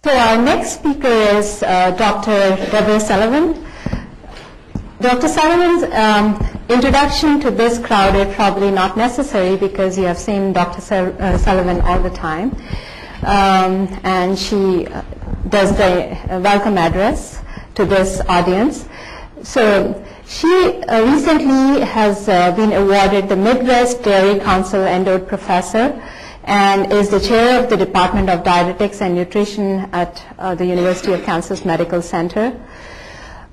So our next speaker is Dr. Deborah Sullivan. Dr. Sullivan's introduction to this crowd is probably not necessary because you have seen Dr. Sullivan all the time. And she does the welcome address to this audience. So she recently has been awarded the Midwest Dairy Council Endowed Professor and is the chair of the Department of Dietetics and Nutrition at the University of Kansas Medical Center.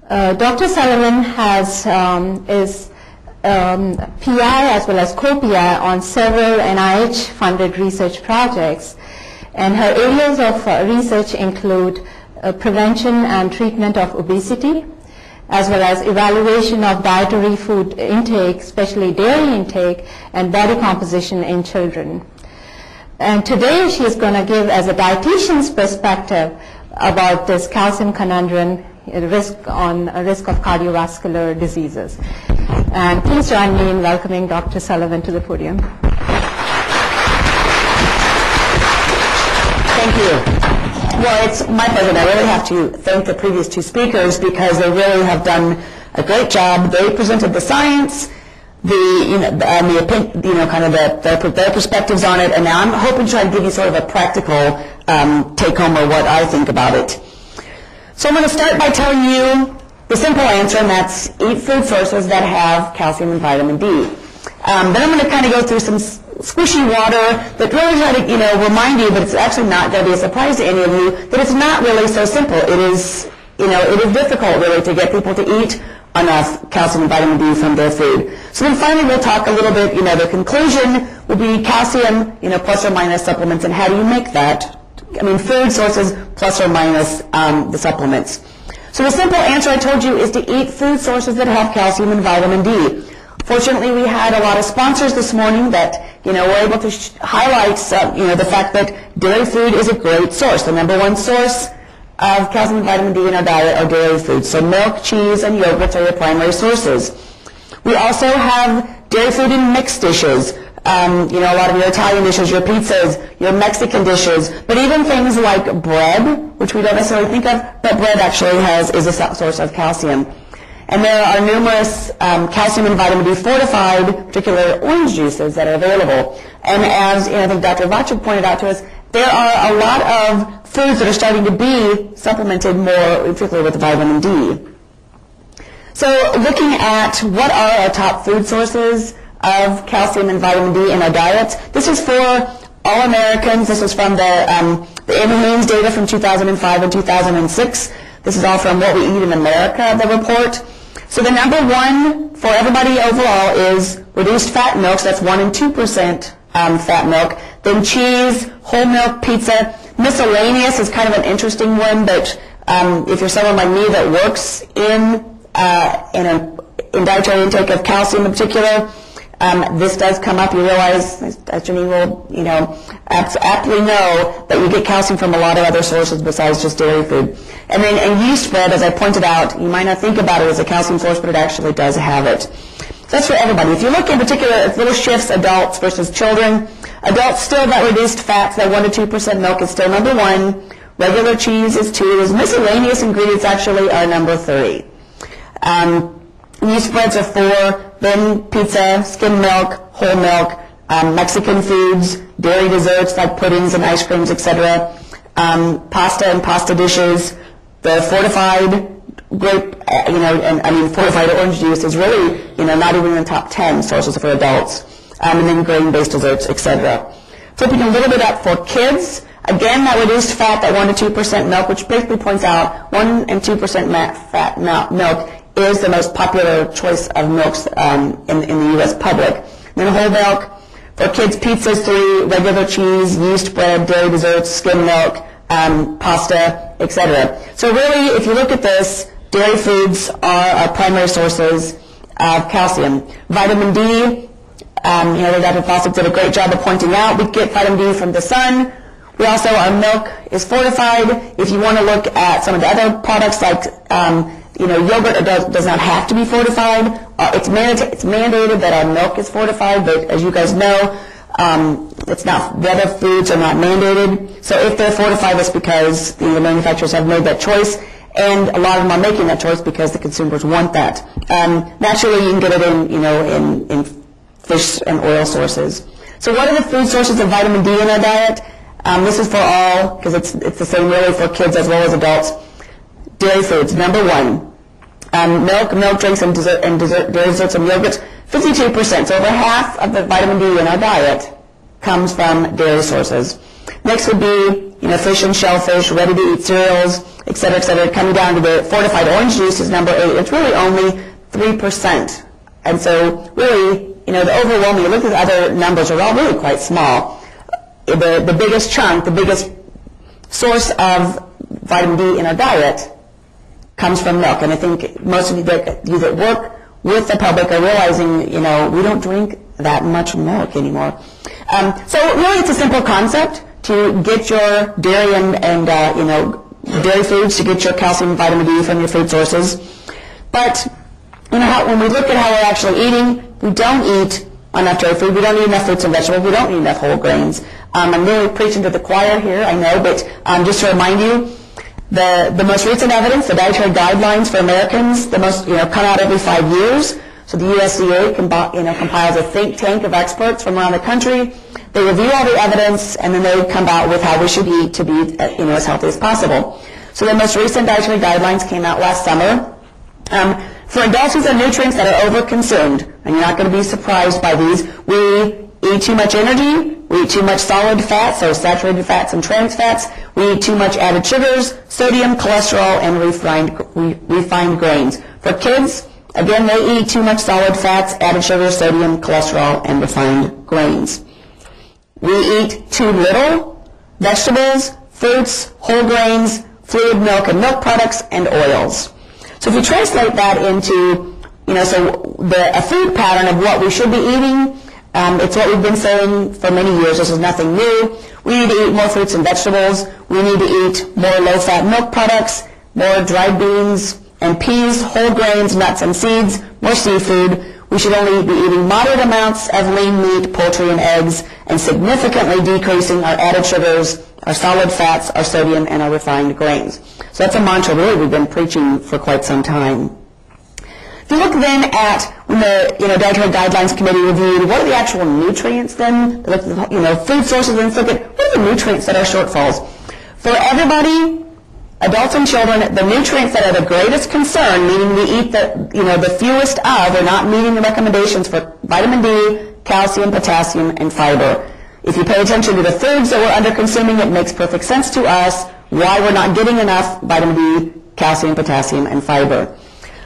Dr. Sullivan is PI as well as co-PI on several NIH-funded research projects, and her areas of research include prevention and treatment of obesity, as well as evaluation of dietary food intake, especially dairy intake, and body composition in children. And today she is going to give, as a dietitian's perspective, about this calcium conundrum, risk of cardiovascular diseases. And please join me in welcoming Dr. Sullivan to the podium. Thank you. Well, it's my pleasure, and I really have to thank the previous two speakers because they really have done a great job. They presented the science, their perspectives on it, and now I'm hoping to try to give you sort of a practical take-home or what I think about it. So I'm going to start by telling you the simple answer, and that's eat food sources that have calcium and vitamin D. Then I'm going to kind of go through some squishy water that really try to, remind you, but it's actually not going to be a surprise to any of you, that it's not really so simple. It is, it is difficult really to get people to eat enough calcium and vitamin D from their food. So then finally we'll talk a little bit, the conclusion will be calcium, plus or minus supplements, and how do you make that? Food sources plus or minus the supplements. So the simple answer I told you is to eat food sources that have calcium and vitamin D. Fortunately, we had a lot of sponsors this morning that, were able to highlight, the fact that dairy food is a great source. The number one source of calcium and vitamin D in our diet are dairy foods. So milk, cheese, and yogurts are your primary sources. We also have dairy food in mixed dishes. A lot of your Italian dishes, your pizzas, your Mexican dishes, but even things like bread, which we don't necessarily think of, but bread actually is a source of calcium. And there are numerous calcium and vitamin D fortified, particular orange juices that are available. And as I think Dr. Vachik pointed out to us, there are a lot of foods that are starting to be supplemented more, particularly with vitamin D. So looking at what are our top food sources of calcium and vitamin D in our diets, this is for all Americans. This is from the Haynes data from 2005 and 2006. This is all from What We Eat in America, the report. So the number one for everybody overall is reduced fat milks. That's 1% and 2% fat milk. Then cheese, whole milk, pizza. Miscellaneous is kind of an interesting one, but if you're someone like me that works in dietary intake of calcium in particular, this does come up. You realize, as Janine will, aptly know, that you get calcium from a lot of other sources besides just dairy food. And then yeast bread, as I pointed out, you might not think about it as a calcium source, but it actually does have it. So that's for everybody. If you look in particular at little shifts, adults versus children, adults still that reduced fats, that 1% to 2% milk is still number one. Regular cheese is 2. Those miscellaneous ingredients actually are number 3. Yeast breads are 4. Then pizza, skim milk, whole milk, Mexican foods, dairy desserts like puddings and ice creams, etc. Pasta and pasta dishes. The fortified fortified orange juice is really, not even in the top 10 sources for adults. And then grain-based desserts, etc. Flipping a little bit up for kids, again, that reduced fat, that 1% to 2% milk, which basically points out 1% and 2% fat milk is the most popular choice of milks in the U.S. public. And then whole milk, for kids, pizzas 3, regular cheese, yeast bread, dairy desserts, skim milk, pasta, etc. So really, if you look at this, dairy foods are our primary sources of calcium. Vitamin D, Dr. Fossick did a great job of pointing out, we get vitamin D from the sun. We also, our milk is fortified. If you want to look at some of the other products like yogurt does not have to be fortified. It's mandated that our milk is fortified, but as you guys know, It's not, the other foods are not mandated. So if they're fortified, it's because the manufacturers have made that choice, and a lot of them are making that choice because the consumers want that. Naturally, you can get it in fish and oil sources. So what are the food sources of vitamin D in our diet? This is for all, because it's the same really for kids as well as adults. Dairy foods, number one. Milk drinks, and dairy desserts and yogurts, 52%. So over half of the vitamin D in our diet comes from dairy sources. Next would be, fish and shellfish, ready-to-eat cereals, et cetera, coming down to the fortified orange juice is number 8. It's really only 3%. And so really, the overwhelming, you look at the other numbers are all really quite small. The biggest chunk, the biggest source of vitamin D in our diet comes from milk. And I think most of you that work with the public are realizing, we don't drink that much milk anymore. So really it's a simple concept to get your dairy and dairy foods, to get your calcium and vitamin D from your food sources. But when we look at how we're actually eating, we don't eat enough dairy food, we don't eat enough fruits and vegetables, we don't eat enough whole grains. I'm really preaching to the choir here, I know, but just to remind you, the most recent evidence, the Dietary Guidelines for Americans, the most, come out every 5 years. So the USDA compiles a think tank of experts from around the country. They review all the evidence, and then they come out with how we should eat to be, as healthy as possible. So the most recent Dietary Guidelines came out last summer. For adults with nutrients that are overconsumed, and you're not going to be surprised by these, we eat too much energy, we eat too much solid fats, so saturated fats and trans fats, we eat too much added sugars, sodium, cholesterol, and refined grains. For kids, again, they eat too much solid fats, added sugars, sodium, cholesterol, and refined grains. We eat too little vegetables, fruits, whole grains, fluid milk and milk products, and oils. So if you translate that into, a food pattern of what we should be eating, it's what we've been saying for many years. This is nothing new. We need to eat more fruits and vegetables. We need to eat more low-fat milk products, more dried beans and peas, whole grains, nuts and seeds, more seafood. We should only be eating moderate amounts of lean meat, poultry, and eggs, and significantly decreasing our added sugars, our solid fats, our sodium, and our refined grains. So that's a mantra really we've been preaching for quite some time. If you look then at when the Dietary Guidelines Committee reviewed what are the actual nutrients then, they looked at food sources, and look at what are the nutrients that are shortfalls. For everybody, adults and children, the nutrients that are the greatest concern, meaning we eat the fewest of, are not meeting the recommendations for vitamin D, calcium, potassium, and fiber. If you pay attention to the foods that we're under consuming, it makes perfect sense to us why we're not getting enough vitamin D, calcium, potassium, and fiber.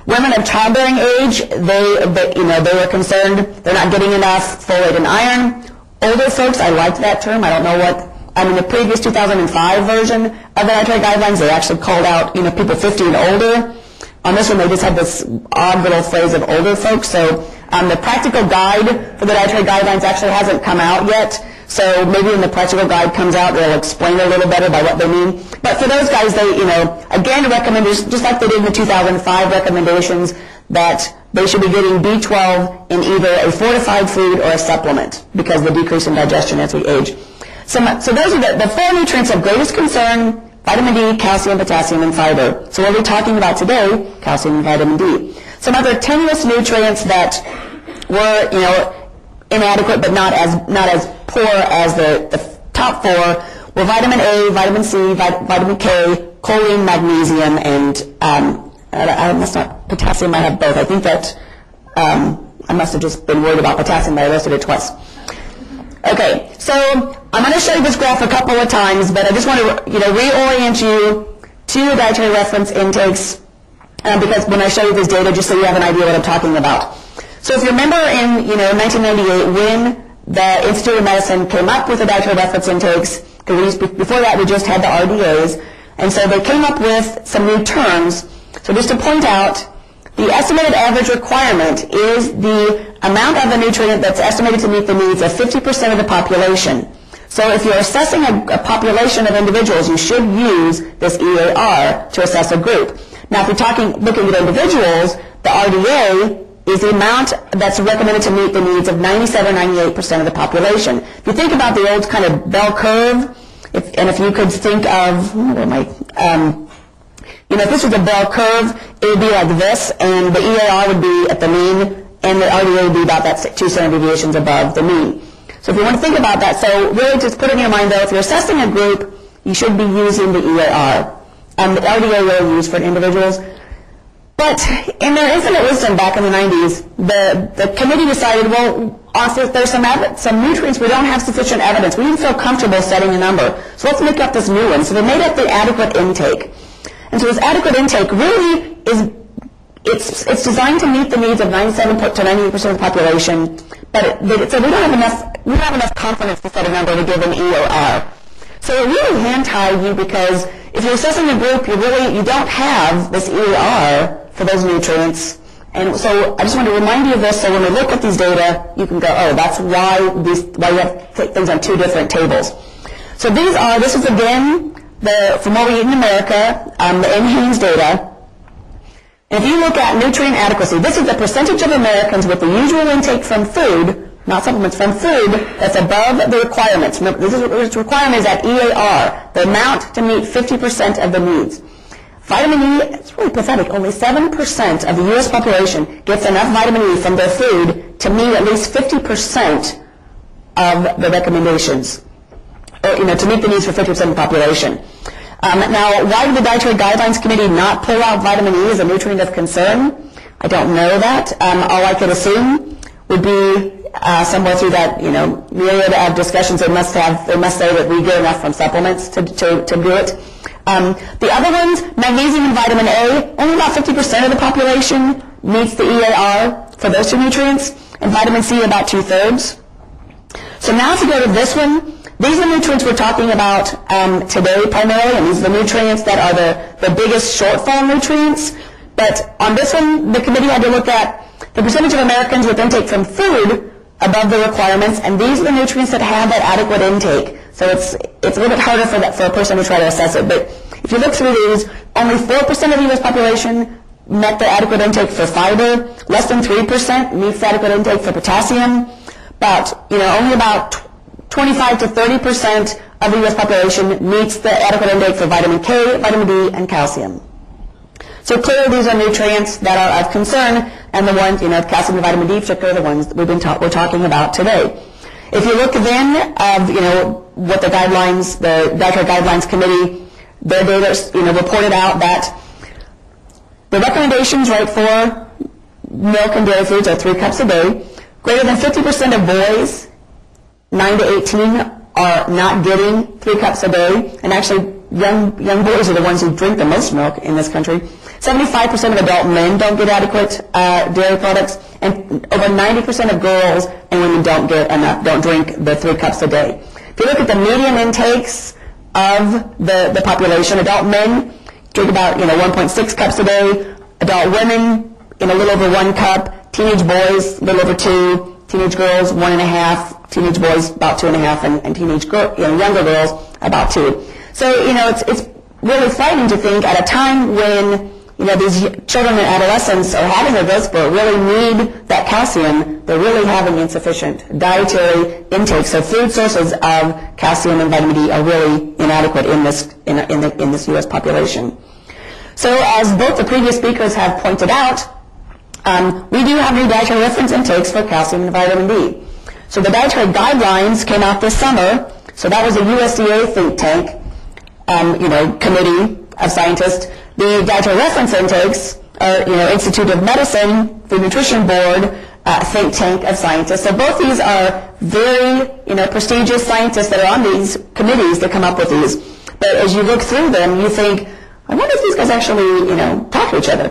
Women of childbearing age, they were concerned they're not getting enough folate and iron. Older folks, I liked that term. I don't know what, the previous 2005 version of the Dietary Guidelines, they actually called out, people 50 and older. On this one, they just had this odd little phrase of older folks. So the practical guide for the Dietary Guidelines actually hasn't come out yet. So maybe when the practical guide comes out, they'll explain a little better by what they mean. But for those guys, they, again, recommend, just like they did in the 2005 recommendations, that they should be getting B12 in either a fortified food or a supplement because of the decrease in digestion as we age. So those are the 4 nutrients of greatest concern: vitamin D, calcium, potassium, and fiber. So what we're talking about today, calcium and vitamin D. Some other tenuous nutrients that were, inadequate but not as poor as the top 4 were vitamin A, vitamin C, vitamin K, choline, magnesium, and potassium. I have both. I think that I must have just been worried about potassium, but I listed it twice. Okay, so I'm going to show you this graph a couple of times, but I just want to reorient you to dietary reference intakes because when I show you this data, just so you have an idea what I'm talking about. So if you remember in 1998 when the Institute of Medicine came up with the dietary reference intakes, because before that we just had the RDAs, and so they came up with some new terms. So just to point out, the estimated average requirement is the amount of a nutrient that's estimated to meet the needs of 50% of the population. So if you're assessing a population of individuals, you should use this EAR to assess a group. Now if you're looking at individuals, the RDA is the amount that's recommended to meet the needs of 97-98% of the population. If you think about the old kind of bell curve, if you could think of, if this was a bell curve, it would be like this, and the EAR would be at the mean, and the RDA would be about that 2 standard deviations above the mean. So if you want to think about that, so really just put in your mind, though, if you're assessing a group, you should be using the EAR. The RDA really used for individuals. But in their infinite wisdom back in the 90s, the committee decided, well, also there's some nutrients we don't have sufficient evidence. We didn't feel comfortable setting a number. So let's make up this new one. So they made up the adequate intake. And so this adequate intake really is, it's designed to meet the needs of 97 to 98% of the population, but so we don't have enough confidence to set a number to give an E or R. So it really hand-tied you, because if you're assessing a group, you don't have this E or R for those nutrients. And so I just want to remind you of this, so when we look at these data, you can go, oh, that's why you have to take things on 2 different tables. So this is again, from what we eat in America, the NHANES data. And if you look at nutrient adequacy, this is the percentage of Americans with the usual intake from food, not supplements, from food that's above the requirements. Remember, this requirement is at EAR, the amount to meet 50% of the needs. Vitamin E, it's really pathetic. Only 7% of the U.S. population gets enough vitamin E from their food to meet at least 50% of the recommendations, or to meet the needs for 50% of the population. Now, why did the Dietary Guidelines Committee not pull out vitamin E as a nutrient of concern? I don't know that. All I could assume would be somewhere through that myriad of discussions they must say that we get enough from supplements to do it. The other ones, magnesium and vitamin A, only about 50% of the population meets the EAR for those 2 nutrients, and vitamin C about 2/3. So now if you go to this one, these are the nutrients we're talking about today primarily, and these are the nutrients that are the biggest shortfall nutrients. But on this one, the committee had to look at the percentage of Americans with intake from food above the requirements, and these are the nutrients that have that adequate intake. So it's a little bit harder for a person to try to assess it. But if you look through these, only 4% of the U.S. population met the adequate intake for fiber. Less than 3% meets the adequate intake for potassium. But only about 25 to 30% of the U.S. population meets the adequate intake for vitamin K, vitamin D, and calcium. So clearly these are nutrients that are of concern, and the ones, calcium and vitamin D, particularly the ones that we're talking about today. If you look then of, what the guidelines, the Dietary Guidelines Committee, their data, reported out that the recommendations, right, for milk and dairy foods are 3 cups a day. Greater than 50% of boys, 9 to 18, are not getting 3 cups a day, and actually young boys are the ones who drink the most milk in this country. 75% of adult men don't get adequate dairy products, and over 90% of girls and women don't drink the 3 cups a day. If you look at the median intakes of the population, adult men drink about 1.6 cups a day, adult women a little over 1 cup, teenage boys a little over 2, teenage girls 1.5, teenage boys about 2.5, and teenage younger girls about 2. So it's really frightening to think at a time when these children and adolescents are having their growth spurt, really need that calcium. They're really having insufficient dietary intake. So food sources of calcium and vitamin D are really inadequate in this U.S. population. So as both the previous speakers have pointed out, we do have new dietary reference intakes for calcium and vitamin D. So the Dietary Guidelines came out this summer. So that was a USDA think tank, committee of scientists. The dietary reference intakes are, Institute of Medicine, the Nutrition Board, think tank of scientists. So both these are very, prestigious scientists that are on these committees that come up with these. But as you look through them, you think, I wonder if these guys actually, talk to each other,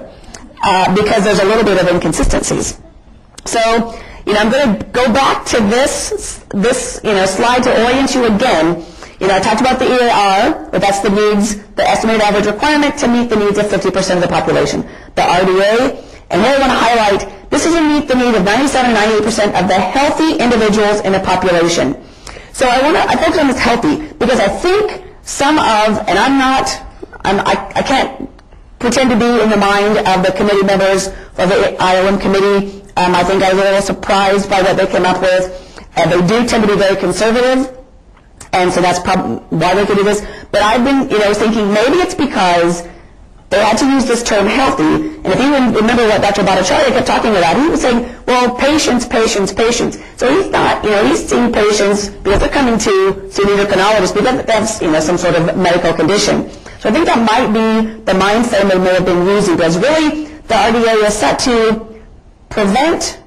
because there's a little bit of inconsistencies. So, I'm going to go back to this slide to orient you again. I talked about the EAR, but that's the needs, the estimated average requirement to meet the needs of 50% of the population. The RDA, and here I want to highlight, this is to meet the need of 97-98% of the healthy individuals in the population. So I focus on this healthy because I think some of, and I can't pretend to be in the mind of the committee members of the IOM committee I think I was a little surprised by what they came up with. They do tend to be very conservative, and so that's probably why they could do this. But I've been, thinking maybe it's because they had to use this term healthy. And if you remember what Dr. Bhattacharya kept talking about, he was saying, well, patients, patients, patients. So he's not, he's seeing patients because they're coming to see an endocrinologist because that's, some sort of medical condition. So I think that might be the mind frame they may have been using, because really the RDA is set to prevent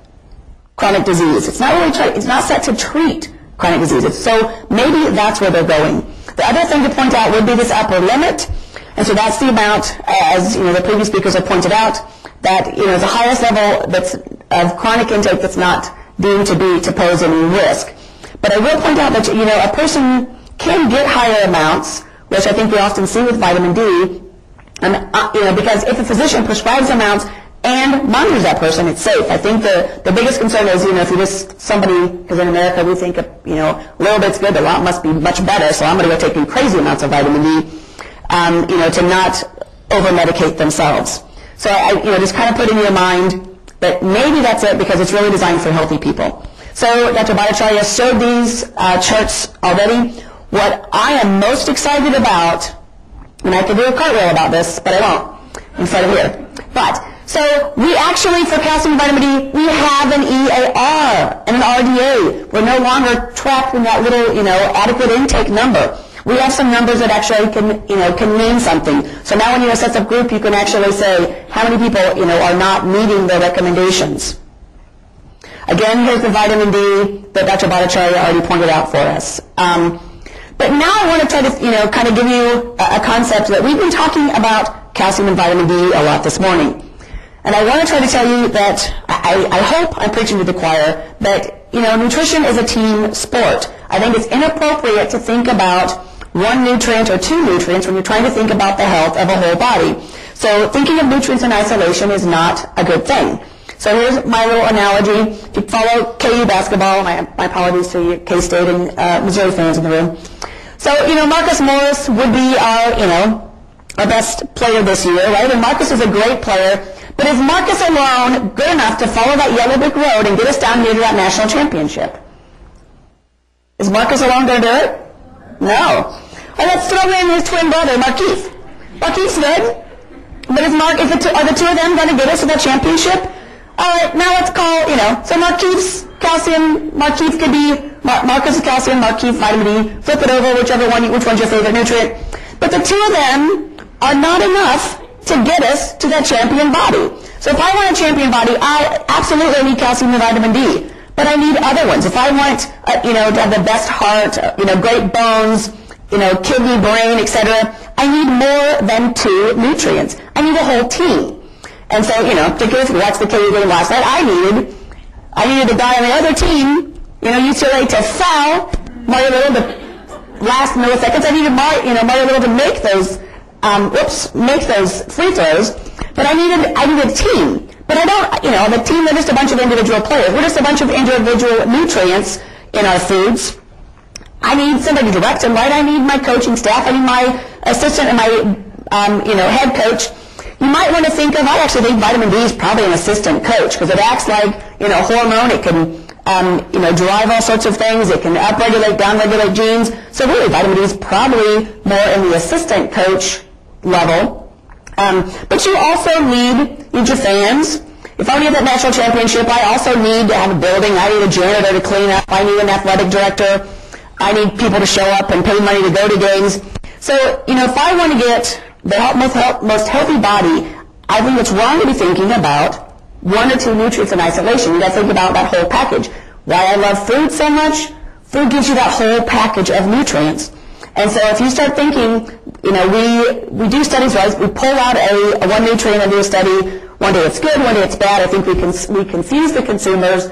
chronic disease. It's not really it's not set to treat chronic diseases. So maybe that's where they're going. The other thing to point out would be this upper limit. And so that's the amount, as the previous speakers have pointed out, that the highest level that's of chronic intake that's not deemed to pose any risk. But I will point out that a person can get higher amounts, which I think we often see with vitamin D, because if a physician prescribes amounts and monitors that person, it's safe. I think the biggest concern is, if you're just somebody, because in America we think, a little bit's good, a lot must be much better, so I'm going to go taking crazy amounts of vitamin D, to not over-medicate themselves. So just kind of put in your mind that maybe that's it, because it's really designed for healthy people. So Dr. Bhattacharya showed these charts already. What I am most excited about, and I could do a cartwheel about this, but I won't in front of here. So we actually, for calcium and vitamin D, we have an EAR and an RDA. We're no longer trapped in that little, adequate intake number. We have some numbers that actually can mean something. So now when you assess a group, you can actually say how many people, are not meeting their recommendations. Again, here's the vitamin D that Dr. Bhattacharya already pointed out for us. But now I want to try to, kind of give you a concept that we've been talking about calcium and vitamin D a lot this morning. And I want to try to tell you that I hope I'm preaching to the choir that, nutrition is a team sport. I think it's inappropriate to think about one nutrient or two nutrients when you're trying to think about the health of a whole body. So thinking of nutrients in isolation is not a good thing. So here's my little analogy. If you follow KU basketball, my apologies to you K-State and Missouri fans in the room. So, Marcus Morris would be our best player this year, right? And Marcus is a great player. But is Marcus alone good enough to follow that yellow brick road and get us down here to that national championship? Is Marcus alone going to do it? No. Well, let's throw in his twin brother, Markeith. Markeith's good. But are the two of them going to get us to that championship? All right, now let's call, so Markeith's calcium, Markeith could be, Marcus is calcium, Markeith vitamin D, flip it over, which one's your favorite nutrient. But the two of them are not enough to get us to that champion body. So if I want a champion body, I absolutely need calcium and vitamin D. But I need other ones. If I want, to have the best heart, great bones, kidney, brain, etc., I need more than two nutrients. I need a whole team. And so, particularly if you watched the KU game last night, I needed the guy on the other team, UCLA to foul Mario Little the last milliseconds. I needed Mario Little to make those free throws. But I needed a team. But I don't, the team, they're just a bunch of individual players. We're just a bunch of individual nutrients in our foods. I need somebody to direct them, right? I need my coaching staff. I need my assistant and my, head coach. You might want to think of, I actually think vitamin D is probably an assistant coach because it acts like, a hormone. It can, drive all sorts of things. It can upregulate, downregulate genes. So really, vitamin D is probably more in the assistant coach level. But you also need your fans. If I need that national championship, I also need to have a building. I need a janitor to clean up. I need an athletic director. I need people to show up and pay money to go to games. So, if I want to get the most healthy body, I think it's wrong to be thinking about one or two nutrients in isolation. You've got to think about that whole package. Why I love food so much, food gives you that whole package of nutrients. And so if you start thinking, we do studies, right? We pull out a one nutrient and do a study. One day it's good, one day it's bad. I think we confuse the consumers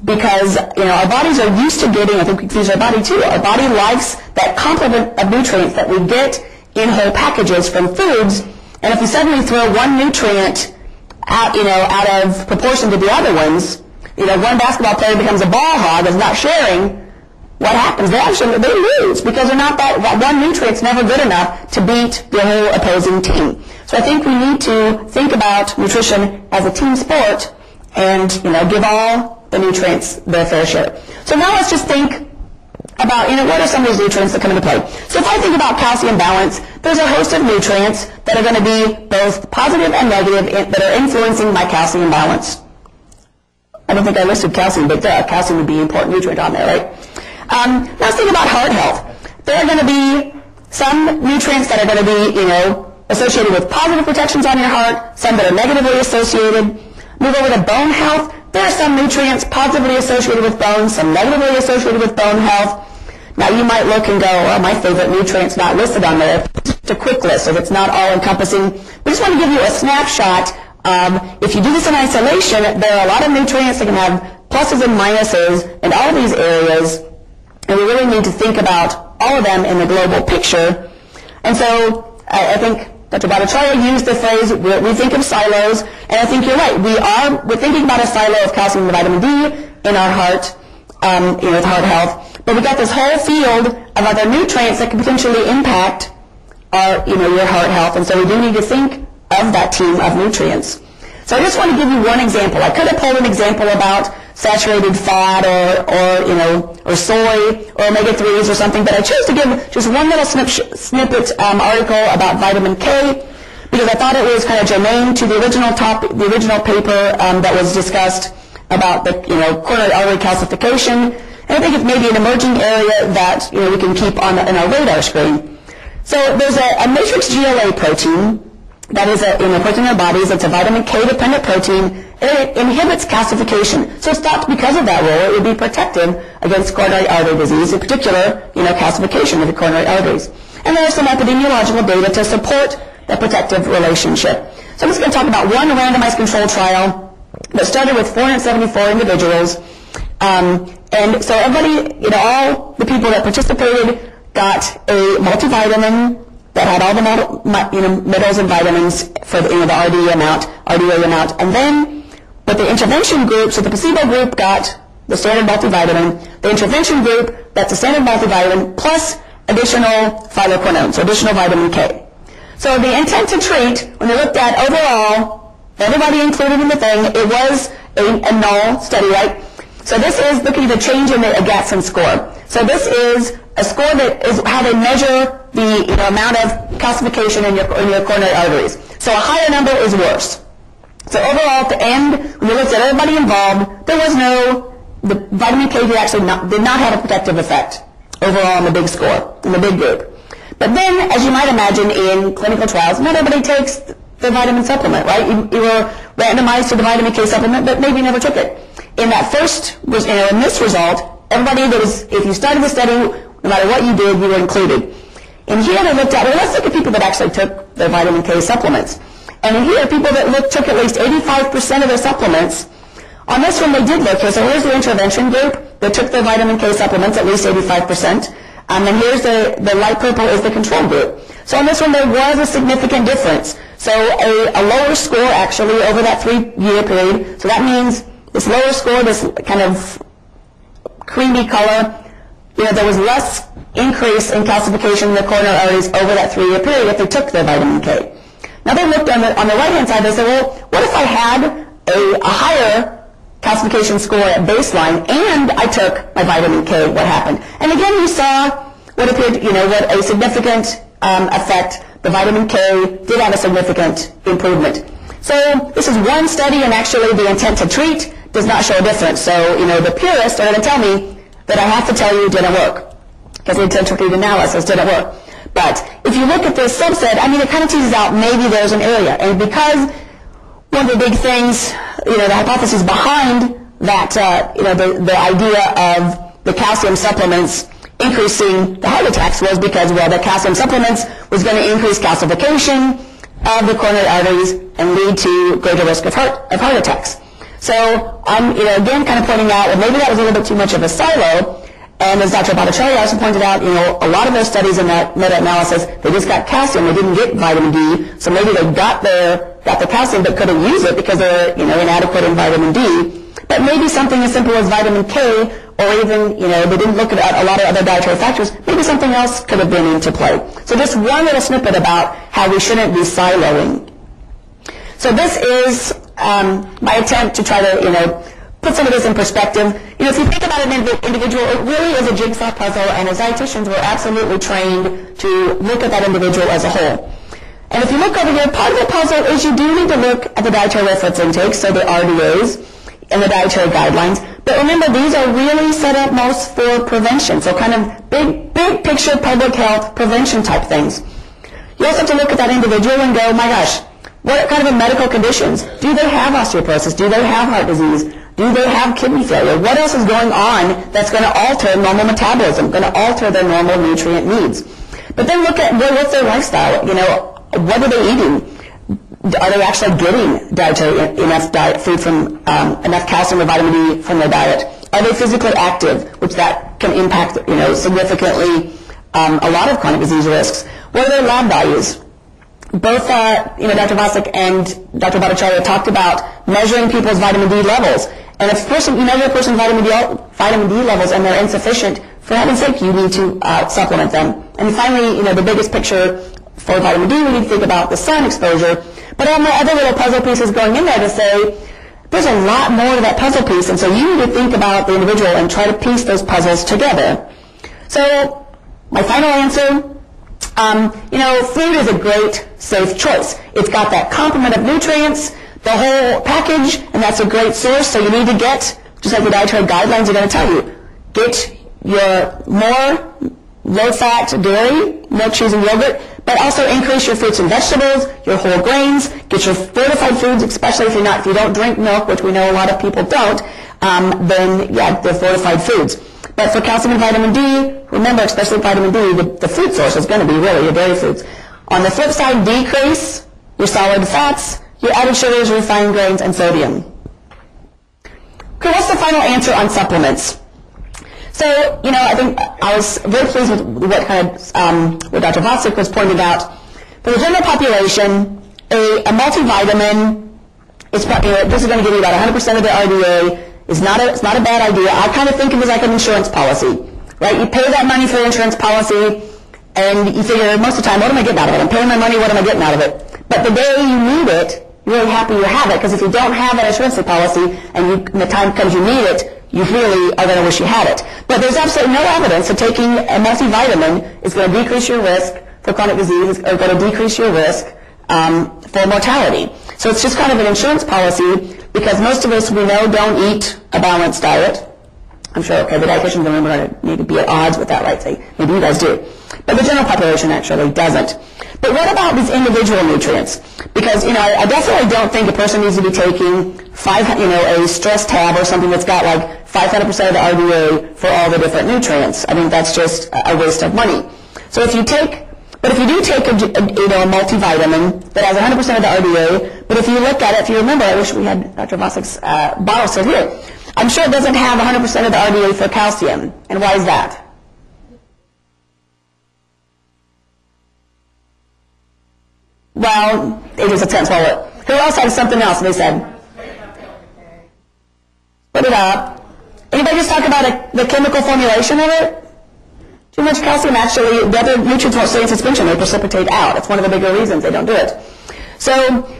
because, our bodies are used to getting, I think we confuse our body too. Our body likes that complement of nutrients that we get in whole packages from foods. And if you suddenly throw one nutrient out of proportion to the other ones, one basketball player becomes a ball hog, is not sharing, what happens? They lose because they're not that one nutrient's never good enough to beat the whole opposing team. So I think we need to think about nutrition as a team sport and, give all the nutrients their fair share. So now let's just think about, what are some of these nutrients that come into play? So if I think about calcium balance, there's a host of nutrients that are going to be both positive and negative that are influencing my calcium balance. I don't think I listed calcium, but calcium would be an important nutrient on there, right? Let's think about heart health. There are going to be some nutrients that are going to be, associated with positive protections on your heart, some that are negatively associated. Move over to bone health. There are some nutrients positively associated with bones, some negatively associated with bone health. Now you might look and go, oh, my favorite nutrient's not listed on there. Just a quick list, so it's not all-encompassing. We just want to give you a snapshot of, if you do this in isolation, there are a lot of nutrients that can have pluses and minuses in all of these areas, and we really need to think about all of them in the global picture. And so I think Dr. Bhattacharya used the phrase, we think of silos, and I think you're right. We're thinking about a silo of calcium and vitamin D in our heart, with heart health. But we've got this whole field of other nutrients that can potentially impact our, your heart health, and so we do need to think of that team of nutrients. So I just want to give you one example. I could have pulled an example about saturated fat or soy or omega-3s or something, but I chose to give just one little snippet article about vitamin K because I thought it was kind of germane to the original paper that was discussed about the coronary artery calcification. And I think it's maybe an emerging area that we can keep in our radar screen. So there's a matrix GLA protein that is a protein in our bodies. It's a vitamin K-dependent protein, and it inhibits calcification. So it's thought because of that role, it would be protective against coronary artery disease, in particular, calcification of the coronary arteries. And there are some epidemiological data to support that protective relationship. So I'm just going to talk about one randomized control trial that started with 474 individuals. And so everybody, all the people that participated got a multivitamin that had all the minerals and vitamins for the RDA amount, and then with the intervention group, so the placebo group got the standard multivitamin, the intervention group, that's a standard multivitamin plus additional phytoquinone, so additional vitamin K. So the intent to treat, when they looked at overall, everybody included in the thing, it was a null study, right? So this is looking at the change in the Agatston score. So this is a score that is how they measure the amount of calcification in your coronary arteries. So a higher number is worse. So overall, at the end, when you looked at everybody involved, the vitamin K did not have a protective effect overall in the big score, in the big group. But then, as you might imagine in clinical trials, not everybody takes the vitamin supplement, right? You were randomized to the vitamin K supplement, but maybe never took it. In that first, in this result, everybody if you started the study, no matter what you did, you were included. And here they looked at, let's look at people that actually took their vitamin K supplements. And in here, people that took at least 85% of their supplements. On this one, they did look here. So here's the intervention group that took their vitamin K supplements, at least 85%. And here's the light purple is the control group. So on this one, there was a significant difference. So a lower score, actually, over that 3-year period. So that means this lower score, this kind of creamy color, there was less increase in calcification in the coronary arteries over that 3-year period if they took their vitamin K. Now they looked on the right-hand side, they said, well, what if I had a higher calcification score at baseline and I took my vitamin K, what happened? And again, you saw what appeared, what a significant effect. The vitamin K did have a significant improvement. So this is one study, and actually the intent to treat does not show a difference. So, the purists are going to tell me that I have to tell you it didn't work, because the intent to treat analysis didn't work. But if you look at this subset, it kind of teases out maybe there's an area. And because one of the big things, the hypothesis behind that, the idea of the calcium supplements increasing the heart attacks was because, the calcium supplements was going to increase calcification of the coronary arteries and lead to greater risk of heart attacks. So I'm, again, kind of pointing out that maybe that was a little bit too much of a silo. And as Dr. Bhattacharya also pointed out, a lot of those studies in that meta-analysis, they just got calcium, they didn't get vitamin D, so maybe they got the calcium but couldn't use it because they're, inadequate in vitamin D. But maybe something as simple as vitamin K, or even, they didn't look at a lot of other dietary factors, maybe something else could have been into play. So just one little snippet about how we shouldn't be siloing. So this is my attempt to try to, put some of this in perspective. If you think about an individual, it really is a jigsaw puzzle, and as dietitians, we're absolutely trained to look at that individual as a whole. And if you look over here, part of the puzzle is you do need to look at the dietary reference intakes, so the RDAs and the dietary guidelines. But remember, these are really set up most for prevention, so kind of big picture public health prevention type things. You also have to look at that individual and go, my gosh, what kind of medical conditions? Do they have osteoporosis? Do they have heart disease? Do they have kidney failure? What else is going on that's going to alter normal metabolism, going to alter their normal nutrient needs? But then look at what's their lifestyle. What are they eating? Are they actually getting enough food from enough calcium or vitamin D from their diet? Are they physically active, which that can impact significantly a lot of chronic disease risks? What are their lab values? Both Dr. Vosick and Dr. Bhattacharya talked about measuring people's vitamin D levels. And if you measure a person's vitamin D levels and they're insufficient, for heaven's sake, you need to supplement them. And finally, the biggest picture for vitamin D, we need to think about the sun exposure. But all my other little puzzle pieces going in there to say, there's a lot more to that puzzle piece, and so you need to think about the individual and try to piece those puzzles together. So, my final answer, food is a great, safe choice. It's got that complement of nutrients, the whole package, and that's a great source, so you need to get, just like the dietary guidelines are going to tell you, get your more low-fat dairy, milk, cheese, and yogurt, but also increase your fruits and vegetables, your whole grains, get your fortified foods, especially if you don't drink milk, which we know a lot of people don't, then, the fortified foods. But for calcium and vitamin D, remember, especially vitamin D, the food source is going to be really your dairy foods. On the flip side, decrease your solid fats, your added sugars, refined grains, and sodium. Okay, what's the final answer on supplements? So, I think I was very pleased with what what Dr. Vosick was pointing out. For the general population, a multivitamin is this is going to give you about 100% of the RDA. It's not a bad idea. I kind of think of it as like an insurance policy, right? You pay that money for the insurance policy, and you figure most of the time, what am I getting out of it? I'm paying my money, what am I getting out of it? But the day you need it, you're really happy you have it, because if you don't have an insurance policy, and the time comes you need it, you really are going to wish you had it. But there's absolutely no evidence that taking a multivitamin is going to decrease your risk for chronic disease or going to decrease your risk for mortality. So it's just kind of an insurance policy, because most of us, we know, don't eat a balanced diet. I'm sure, the dietitians are going to need to be at odds with that, right? Say, maybe you guys do. But the general population actually doesn't. But what about these individual nutrients? Because, I definitely don't think a person needs to be taking a stress tab or something that's got like 500% of the RDA for all the different nutrients. I think that's just a waste of money. So if you do take a multivitamin that has 100% of the RDA, but if you look at it, if you remember, I wish we had Dr. Vosick's bottle still here. I'm sure it doesn't have 100% of the RDA for calcium. And why is that? Well, it was a tense wallet. Who else had something else? They said, split it up. Anybody just talk about the chemical formulation of it? Too much calcium, actually, the other nutrients won't stay in suspension. They precipitate out. It's one of the bigger reasons they don't do it. So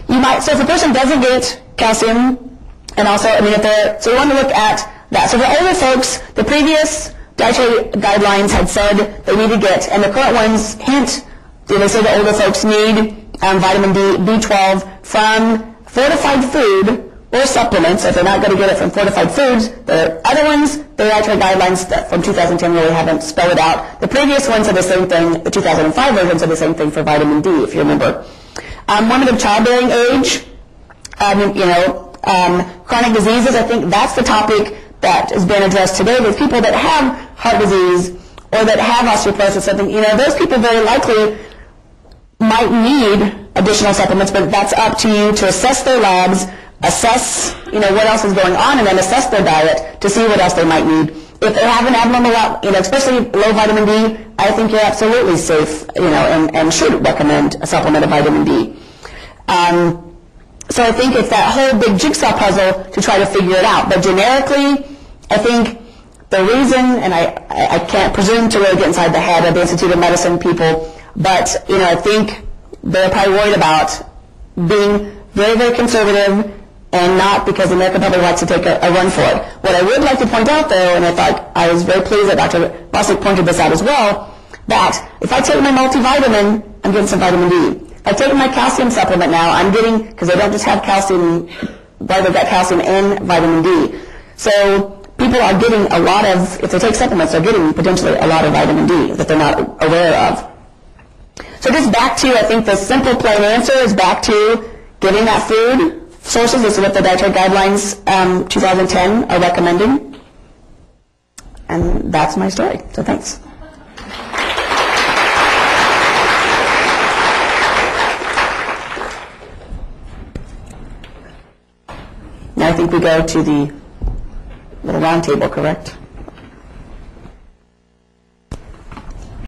if a person doesn't get calcium, and also, so you want to look at that. So for older folks, the previous dietary guidelines had said they need to get, and the current ones hint, they say the older folks need vitamin D, B12 from fortified food or supplements. If they're not going to get it from fortified foods, the other ones, the dietary guidelines from 2010 really haven't spelled it out. The previous ones said the same thing. The 2005 version said the same thing for vitamin D, if you remember. Women of childbearing age, chronic diseases, I think that's the topic that has been addressed today with people that have heart disease or that have osteoporosis. I think, those people very likely might need additional supplements, but that's up to you to assess their labs, assess, what else is going on, and then assess their diet to see what else they might need. If they have an abnormal, especially low vitamin D, I think you're absolutely safe, and should recommend a supplement of vitamin D. So I think it's that whole big jigsaw puzzle to try to figure it out. But generically, I think the reason, and I can't presume to really get inside the head of the Institute of Medicine people, but, I think they're probably worried about being very, very conservative, and not because the American public likes to take a run for it. What I would like to point out, though, and I thought I was very pleased that Dr. Bostic pointed this out as well, that if I take my multivitamin, I'm getting some vitamin D. If I take my calcium supplement now, I'm getting, because they don't just have calcium, but they've got calcium and vitamin D. So people are getting a lot of, if they take supplements, they're getting potentially a lot of vitamin D that they're not aware of. So just back to, I think the simple plain answer is back to getting that food sources. This is what the Dietary Guidelines 2010 are recommending. And that's my story. So thanks. Now I think we go to the little round table, correct?